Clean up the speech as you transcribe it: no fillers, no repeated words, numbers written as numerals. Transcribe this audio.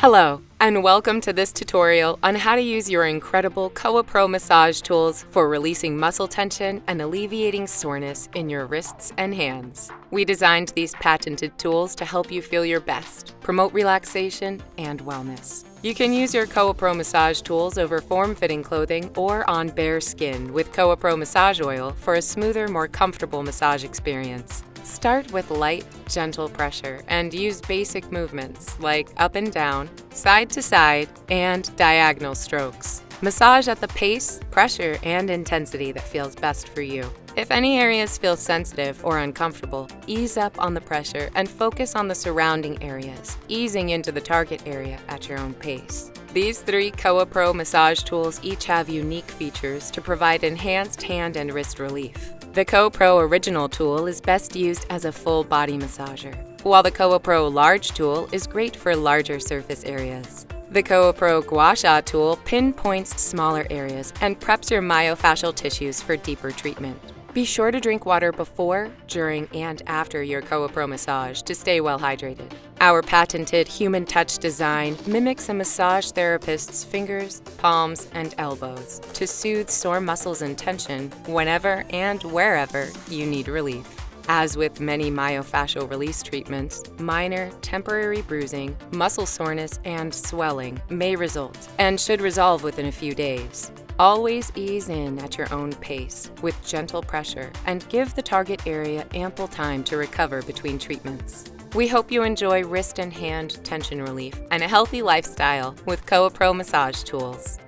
Hello, and welcome to this tutorial on how to use your incredible KOAPRO Massage Tools for releasing muscle tension and alleviating soreness in your wrists and hands. We designed these patented tools to help you feel your best, promote relaxation and wellness. You can use your KOAPRO Massage Tools over form-fitting clothing or on bare skin with KOAPRO Massage Oil for a smoother, more comfortable massage experience. Start with light, gentle pressure and use basic movements like up and down, side to side, and diagonal strokes. Massage at the pace, pressure, and intensity that feels best for you. If any areas feel sensitive or uncomfortable, ease up on the pressure and focus on the surrounding areas, easing into the target area at your own pace. These 3 KOAPRO massage tools each have unique features to provide enhanced hand and wrist relief. The KOAPRO Original Tool is best used as a full body massager, while the KOAPRO Large Tool is great for larger surface areas. The KOAPRO Gua Sha Tool pinpoints smaller areas and preps your myofascial tissues for deeper treatment. Be sure to drink water before, during, and after your KOAPRO massage to stay well hydrated. Our patented human touch design mimics a massage therapist's fingers, palms, and elbows to soothe sore muscles and tension whenever and wherever you need relief. As with many myofascial release treatments, minor, temporary bruising, muscle soreness, and swelling may result and should resolve within a few days. Always ease in at your own pace with gentle pressure and give the target area ample time to recover between treatments. We hope you enjoy wrist and hand tension relief and a healthy lifestyle with KOAPRO Massage Tools.